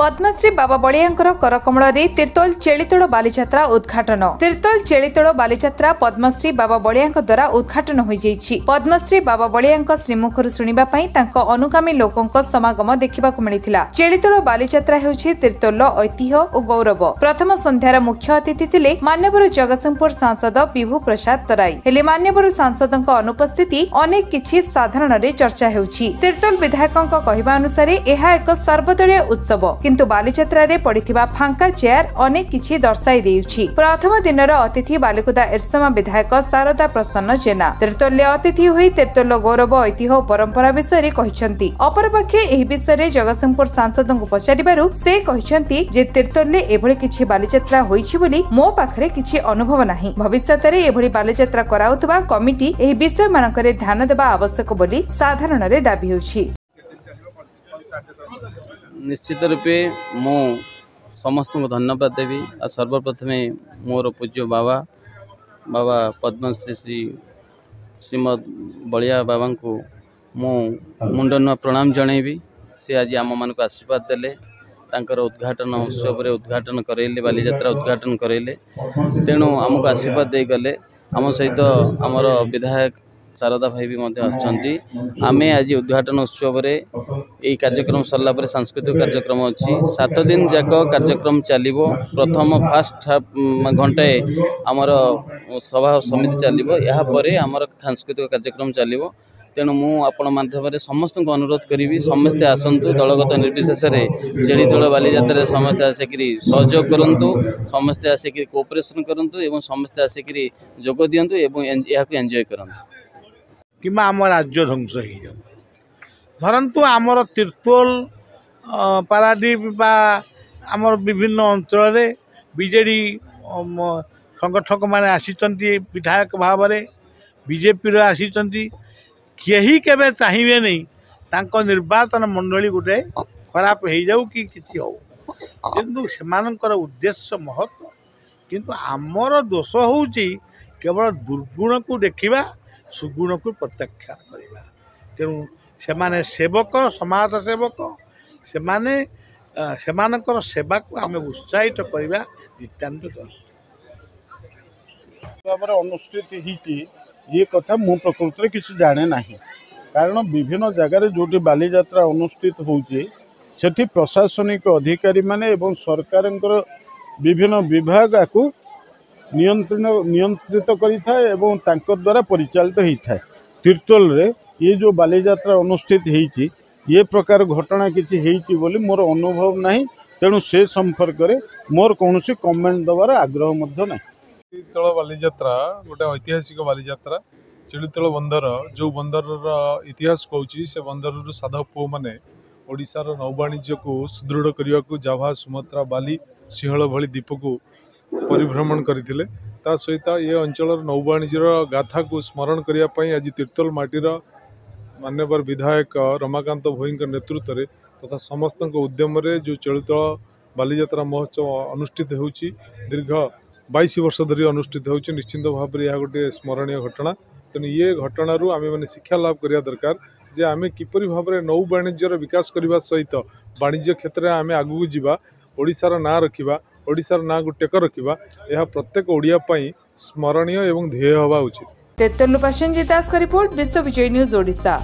पद्मश्री बाबा बलियांकर करकमल तीर्तोल चेलीतोड़ बालीजात्रा उद्घाटन। तीर्तोल चेलीतोड़ बालीजात्रा पद्मश्री बाबा बलियांक द्वारा उद्घाटन हो जाइछि। पद्मश्री बाबा बलियांक श्रीमुखरु सुनिबा पई तांको अनुगामी लोकंक समागम देखिबाकु मिलिथिला। चेलीतोड़ बालीजात्रा हेउछि तीर्तोल ऐतिह्य और गौरव। प्रथम संध्यार मुख्य अतिथि थिले मान्यवर जगतसिंहपुर सांसद विभू प्रसाद तराई। हेले मान्यवर सांसदक अनुपस्थिति अनेक किछि साधारण रे चर्चा हेउछि। तीर्तोल विधायकक कहिबा अनुसार एहा एक सर्वदलीय उत्सव, किंतु बालीजात्रा रे पड़िथिबा फांका चेयर अनेक किछि दर्शाई देउछि। प्रथम दिनर अतिथि बालिकुदा एरसमा विधायक शारदा प्रसन्न जेना तीर्तोल्य अतिथि होई तीर्तोल गौरव ऐतिह्य और परंपरा विषय रे कहिसंती। अपरपक्षे एही विषय रे जगतसिंहपुर सांसदଙ୍କୁ पचारिबारु से कहिसंती जे तीर्तोल्य एभଳି किछि बालीजात्रा होइछि बोली मो पाखरे किछि अनुभव नाही। भविष्यत रे एभଳି बालीजात्रा कराउतबा कमिटी एही विषय मानकरे ध्यान देबा आवश्यक बोली साधारण रे दाबी होछि। निश्चित रूपे मु समस्त को धन्यवाद देवी। आ सर्वप्रथम मोर पूज्य बाबा बाबा पद्मश्री श्री श्रीमद बलिया बाबा को मु मुंडन प्रणाम जनइबी। से आज आम मान को आशीर्वाद देले, तांकर उद्घाटन उत्सव रे उद्घाटन करेले, बालीजात्रा उद्घाटन करेले। तेणु आमको आशीर्वाद दे गले। आम सहित आमर विधायक शारदा भाई भी आछंती। आमे आज उद्घाटन उत्सव रे यही कार्यक्रम सरला पर सांस्कृतिक कार्यक्रम अच्छी 7 दिन जाक कार्यक्रम चलिबो। प्रथम फास्ट घंटे आमर सभा समिति चलिबो, या परे आमर सांस्कृतिक कार्यक्रम चलिबो। तेणु मु आपण माध्यम समस्त को अनुरोध करी समस्ते आसतु, दलगत निर्विशेष चेलीतोड़ बालीजात्रा समस्ते आसिक सहयोग करंतु, समस्ते आसिक कोऑपरेशन करंतु एवं समस्ते आसिक जोग दियंतु एवं एंजॉय करंतु। किमा आम राज्य ध्वंस हो जाऊ। धरतु आमर तीर्तोल पारादीप बा आमर विभिन्न अंचल बीजेडी संगठक माने आसीचंती, विधायक भाव में बीजेपी आसीचंती। केही केबे चाहिए नहीं तांको निर्वाचन मंडली गोटे खराब हो जाऊ कि किसी हो, किंतु सेमानकर उद्देश्य महत्व। किंतु आमर दोष होउची केवल दुर्गुण को देखिबा, सुगुण को प्रत्याख्यान करवा। तेणु सेमाने सेवक, समाज सेवक, सेमाने सेमानकर सेवा को आम उत्साहित करवा नितांत दरकार। अनुष्ठित ये कथा मु प्रकृति किसी जाने ना, कारण विभिन्न जगार जो बालीजात्रा अनुष्ठित होची सेठी प्रशासनिक अधिकारी माने एवं सरकार विभिन्न विभाग को नियंत्रित करिथाए एवं तांकर द्वारा परिचालित होता है। तीर्तोल रे ये जो बालीजात्रा अनुष्ठित होती ये प्रकार घटना किसी होती बोली मोर अनुभव नहीं। तेणु से संपर्क में मोर कौन कमेंट देवार आग्रह ना। चेलीतोड़ बालीजात्रा गोटे ऐतिहासिक बालीजात्रा। चेलीतोड़ बंदर जो बंदर इतिहास कहूँ से बंदर साधव पुओ मैंने ओडिशार नौवाणिज्य को सुदृढ़ करने को जाभा, सुमात्रा, बाली, सिंहल भली द्वीप को परिभ्रमण करते। ता सहित ये अंचल नौवाणिज्यर गाथा को स्मरण करने आज तीर्तोल माटीर मान्यवर विधायक रमाकांत भोई नेतृत्व में तथा समस्त उद्यम जो चेलीतोड़ बालीजात्रा महोत्सव अनुष्ठित होउची, दीर्घ 22 वर्ष धरी अनुष्ठित होउची। निश्चिंत भाव में यह गोटे स्मरणीय घटना। तेणु ये घटना आम मैंने शिक्षा लाभ करने दरकार जे आम किपरि भाव में नौ वाणिज्यर विकास करने सहित वाणिज्य क्षेत्र में आम आगू जावा, ओडिशार ना रखा, ओडिशार ना को टेक रखा, यह प्रत्येक ओडिया पई स्मरणीय एवं ध्येय हवा उचित। तेतुल प्रसन्नजित दास का रिपोर्ट, विश्व विजय न्यूज ओडिशा।